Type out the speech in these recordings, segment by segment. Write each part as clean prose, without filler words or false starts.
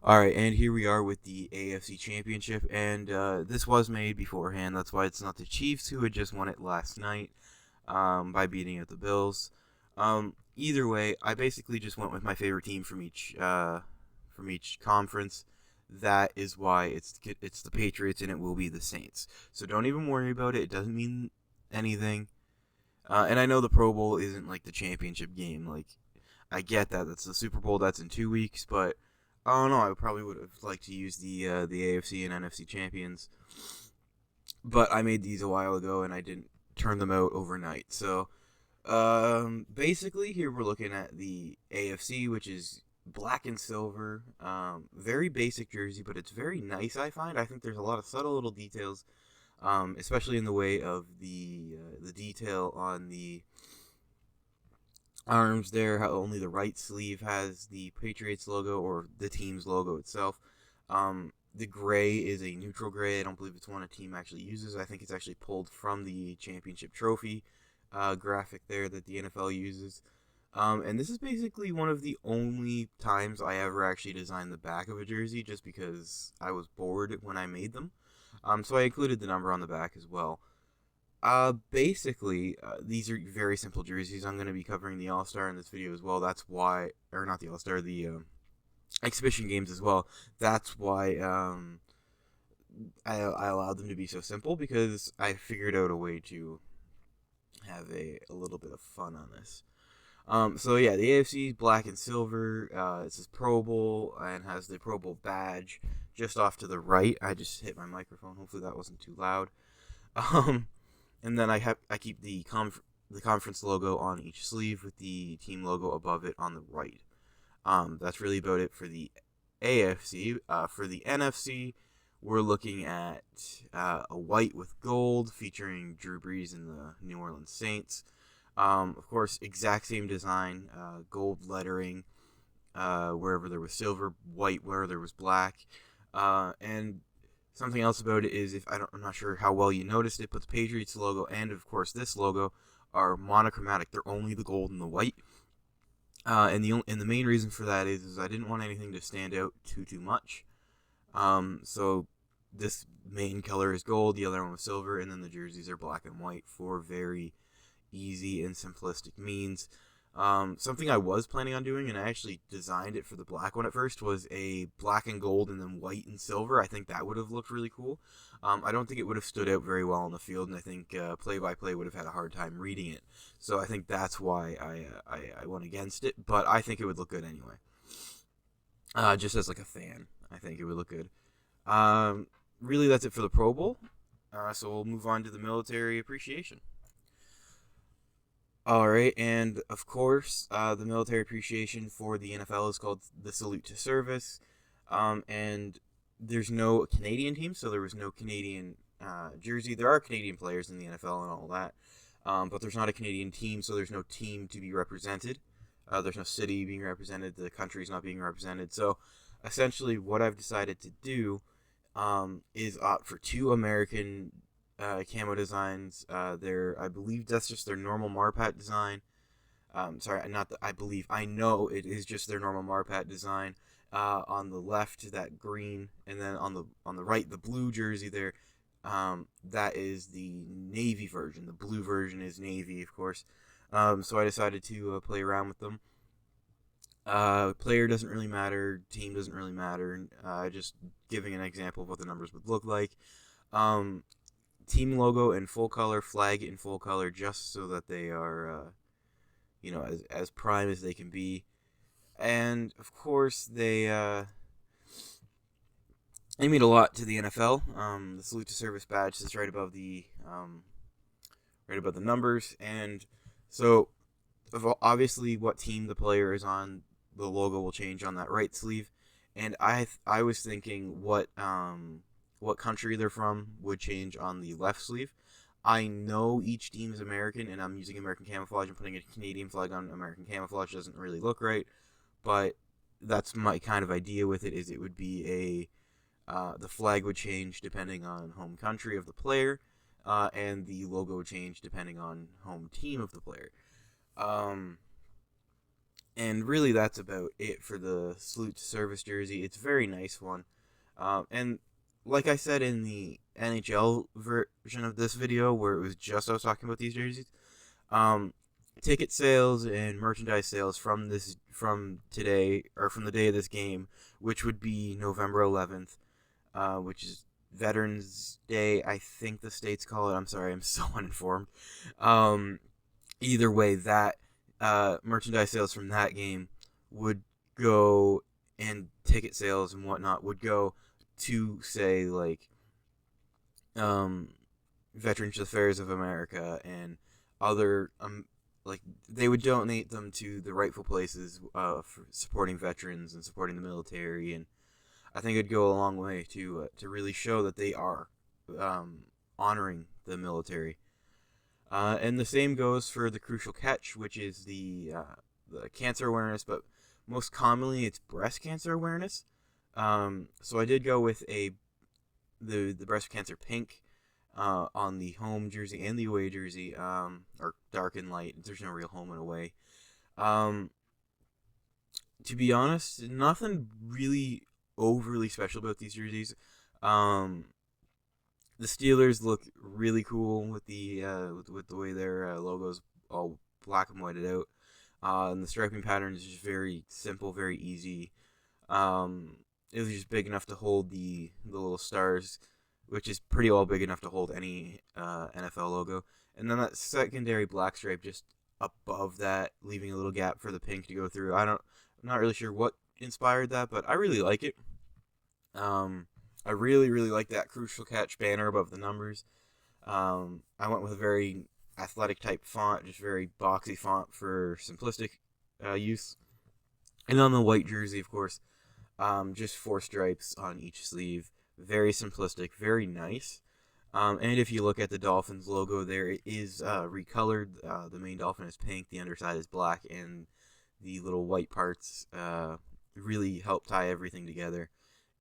All right, and here we are with the AFC Championship, and this was made beforehand. That's why it's not the Chiefs who had just won it last night by beating out the Bills. Either way, I basically just went with my favorite team from each conference. That is why it's the Patriots, and it will be the Saints. So don't even worry about it. It doesn't mean anything. And I know the Pro Bowl isn't like the championship game. Like I get that. That's the Super Bowl. That's in 2 weeks, but I don't know. I probably would have liked to use the AFC and NFC champions, but I made these a while ago and I didn't turn them out overnight. So basically, here we're looking at the AFC, which is black and silver. Very basic jersey, but it's very nice. I think there's a lot of subtle little details, especially in the way of the detail on the arms there. How only the right sleeve has the Patriots logo or the team's logo itself. The gray is a neutral gray. I don't believe it's one a team actually uses. I think it's actually pulled from the championship trophy graphic there that the NFL uses. And this is basically one of the only times I ever actually designed the back of a jersey just because I was bored when I made them. So I included the number on the back as well. Basically, these are very simple jerseys. I'm going to be covering the All Star in this video as well. That's why, or not the All Star, the exhibition games as well. That's why I allowed them to be so simple because I figured out a way to have a little bit of fun on this. So yeah, the AFC is black and silver. It says Pro Bowl and has the Pro Bowl badge just off to the right. I just hit my microphone. Hopefully that wasn't too loud. Um, and then I keep the conference logo on each sleeve with the team logo above it on the right. That's really about it for the AFC. For the NFC, we're looking at a white with gold featuring Drew Brees and the New Orleans Saints. Of course, exact same design, gold lettering wherever there was silver, white where there was black, and something else about it is I'm not sure how well you noticed it, but the Patriots logo and of course this logo are monochromatic. They're only the gold and the white. And the main reason for that is I didn't want anything to stand out too much. So this main color is gold, the other one was silver, and then the jerseys are black and white for very easy and simplistic means. Something I was planning on doing, and I actually designed it for the black one at first, was a black and gold and then white and silver. I think that would have looked really cool. I don't think it would have stood out very well in the field, and I think play-by-play would have had a hard time reading it. So I think that's why I went against it, but I think it would look good anyway. Just as like a fan, I think it would look good. Really, that's it for the Pro Bowl. So we'll move on to the military appreciation. All right, and of course, the military appreciation for the NFL is called the Salute to Service, and there's no Canadian team, so there was no Canadian jersey. There are Canadian players in the NFL and all that, but there's not a Canadian team, so there's no team to be represented. There's no city being represented. The country's not being represented. So, essentially, what I've decided to do is opt for two American camo designs. I believe that's just their normal Marpat design. Sorry, not that I believe. I know it is just their normal Marpat design. On the left, that green, and then on the right, the blue jersey there. That is the navy version. The blue version is navy, of course. So I decided to play around with them. Player doesn't really matter. Team doesn't really matter. Just giving an example of what the numbers would look like. Team logo in full color, flag in full color, just so that they are, as prime as they can be. And of course, they mean a lot to the NFL. The Salute to Service badge is right above the numbers, and so obviously what team the player is on, the logo will change on that right sleeve. And I was thinking what country they're from would change on the left sleeve. I know each team is American, and I'm using American camouflage and putting a Canadian flag on American camouflage doesn't really look right, but that's my kind of idea with it. Is it would be the flag would change depending on home country of the player, and the logo would change depending on home team of the player. Um, And really, that's about it for the Salute to Service jersey. It's a very nice one. And like I said in the NHL version of this video, where it was just I was talking about these jerseys, um, ticket sales and merchandise sales from today, or from the day of this game, which would be November 11th, which is Veterans Day, I think the states call it. I'm sorry, I'm so uninformed. Um, Either way, that merchandise sales from that game would go, and ticket sales and whatnot would go to, say, like, um, Veterans Affairs of America and other, like, they would donate them to the rightful places for supporting veterans and supporting the military, and I think it'd go a long way to really show that they are honoring the military. And the same goes for the Crucial Catch, which is the cancer awareness, but most commonly it's breast cancer awareness. So I did go with the breast cancer pink on the home jersey and the away jersey, or dark and light. There's no real home and away. Um, to be honest, nothing really overly special about these jerseys. Um, the Steelers look really cool with the way their logos all black and whited out. And the striping pattern is just very simple, very easy. It was just big enough to hold the little stars, which is pretty well big enough to hold any NFL logo. And then that secondary black stripe just above that, leaving a little gap for the pink to go through. I'm not really sure what inspired that, but I really like it. I really, really like that Crucial Catch banner above the numbers. I went with a very athletic type font, just very boxy font for simplistic use. And on the white jersey, of course, just 4 stripes on each sleeve. Very simplistic, very nice. And if you look at the Dolphins logo there, it is recolored. The main dolphin is pink, the underside is black, and the little white parts really help tie everything together.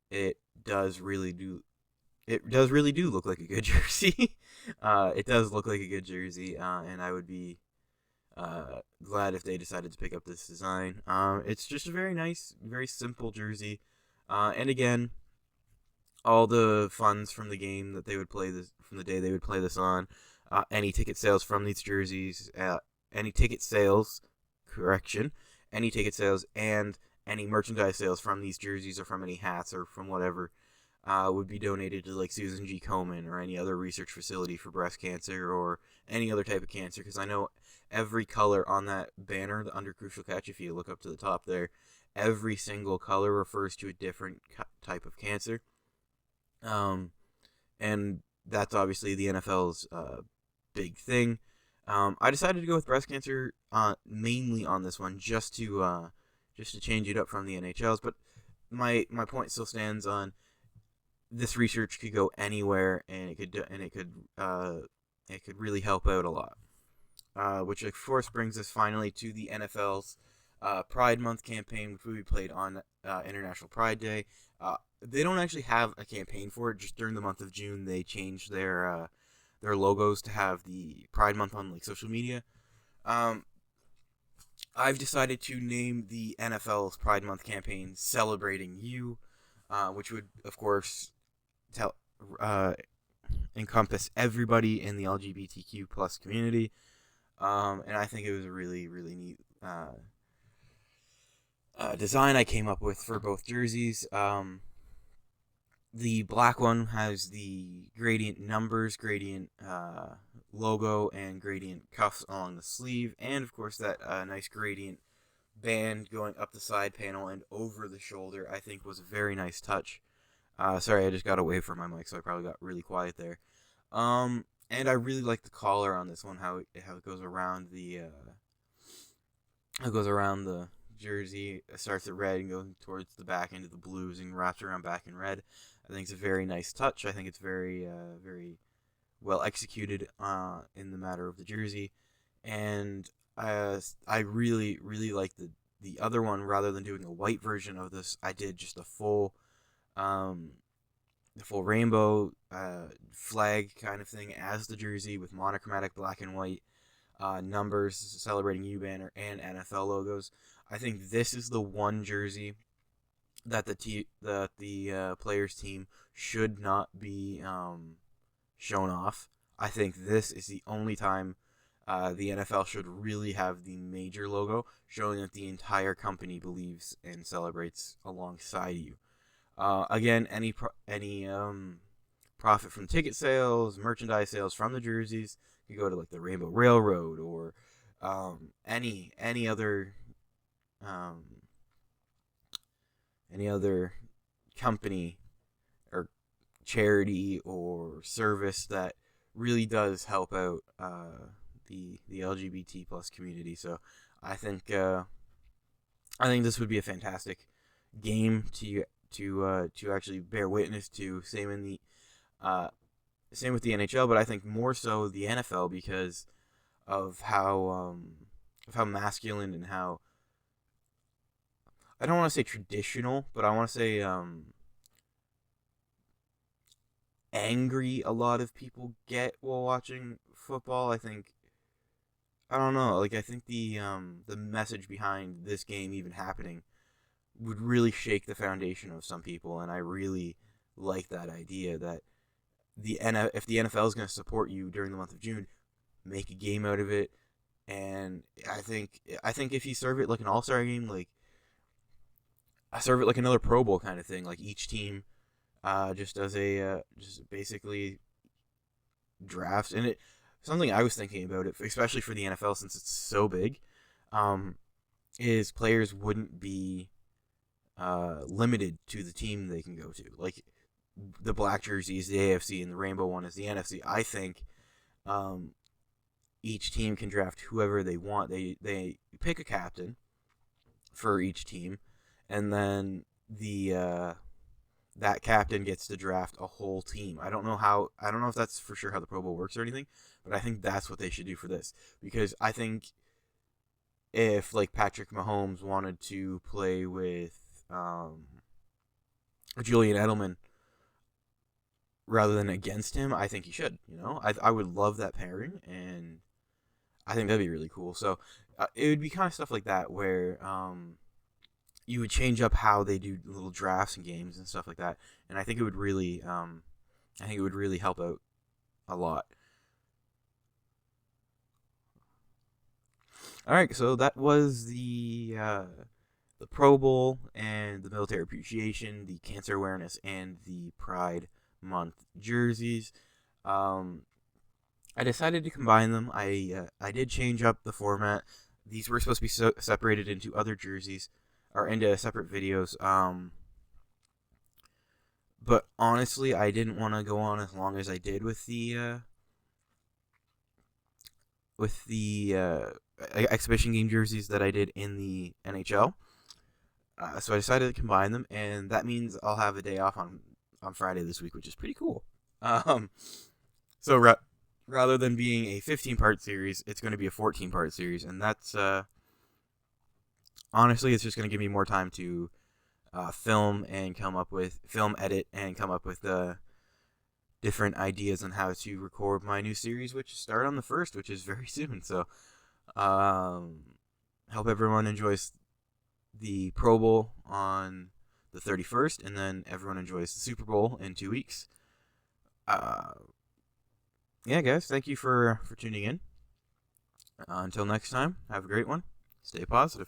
It does really do look like a good jersey. It does look like a good jersey, and I would be glad if they decided to pick up this design. It's just a very nice, very simple jersey. And again, all the funds from the game that they would play this, from the day they would play this on, any ticket sales from these jerseys, any ticket sales, correction, any ticket sales and any merchandise sales from these jerseys or from any hats or from whatever would be donated to like Susan G. Komen or any other research facility for breast cancer or any other type of cancer, because I know every color on that banner, the under Crucial Catch, if you look up to the top there, every single color refers to a different type of cancer. And that's obviously the NFL's big thing. I decided to go with breast cancer mainly on this one, just to change it up from the NHL's. But my point still stands on this research could go anywhere, and it could really help out a lot. Which of course brings us finally to the NFL's Pride Month campaign, which will be played on International Pride Day. They don't actually have a campaign for it. Just during the month of June, they changed their logos to have the Pride Month on like social media. I've decided to name the NFL's Pride Month campaign "Celebrating You," which would, of course, encompass everybody in the LGBTQ plus community. And I think it was a really, really neat design I came up with for both jerseys. The black one has the gradient numbers, gradient logo, and gradient cuffs along the sleeve, and of course that nice gradient band going up the side panel and over the shoulder. I think was a very nice touch. Sorry, I just got away from my mic, so I probably got really quiet there. And I really like the collar on this one, how it goes around the jersey. It starts at red and goes towards the back into the blues and wraps around back in red. I think it's a very nice touch. I think it's very very well executed in the matter of the jersey, and I really really like the other one. Rather than doing a white version of this, I did just the full rainbow flag kind of thing as the jersey with monochromatic black and white numbers, Celebrating You banner, and NFL logos. I think this is the one jersey that the players team should not be shown off. I think this is the only time the NFL should really have the major logo, showing that the entire company believes and celebrates alongside you. Again, any profit from ticket sales, merchandise sales from the jerseys could go to like the Rainbow Railroad or any other um, any other company or charity or service that really does help out the LGBT plus community. So I think this would be a fantastic game to actually bear witness to. Same with the NHL, but I think more so the NFL because of how masculine and how, I don't want to say traditional, but I want to say angry a lot of people get while watching football. I don't know, like I think the message behind this game even happening would really shake the foundation of some people, and I really like that idea that if the NFL is going to support you during the month of June, make a game out of it. And I think if you serve it like an all-star game, like I serve it like another Pro Bowl kind of thing, like each team just does just basically drafts, and it something I was thinking about it, especially for the NFL since it's so big, is players wouldn't be limited to the team they can go to. Like the black jersey is the AFC and the rainbow one is the NFC. I think each team can draft whoever they want. They pick a captain for each team, and then that captain gets to draft a whole team. I don't know if that's for sure how the Pro Bowl works or anything, but I think that's what they should do for this, because I think if like Patrick Mahomes wanted to play with Julian Edelman rather than against him, I think he should. I would love that pairing, and I think that'd be really cool. So it would be kind of stuff like that where you would change up how they do little drafts and games and stuff like that, and I think it would really help out a lot. All right, so that was the Pro Bowl and the military appreciation, the cancer awareness, and the Pride Month jerseys. I decided to combine them. I did change up the format. These were supposed to be separated into other jerseys or into separate videos. But honestly, I didn't want to go on as long as I did with the exhibition game jerseys that I did in the NHL. So I decided to combine them, and that means I'll have a day off on Friday this week, which is pretty cool. So rather than being a 15-part series, it's going to be a 14-part series, and that's honestly, it's just going to give me more time to film, edit, and come up with different ideas on how to record my new series, which start on the 1st, which is very soon. So, hope everyone enjoys the Pro Bowl on the 31st, and then everyone enjoys the Super Bowl in 2 weeks. Yeah, guys, thank you for tuning in. Until next time, have a great one. Stay positive.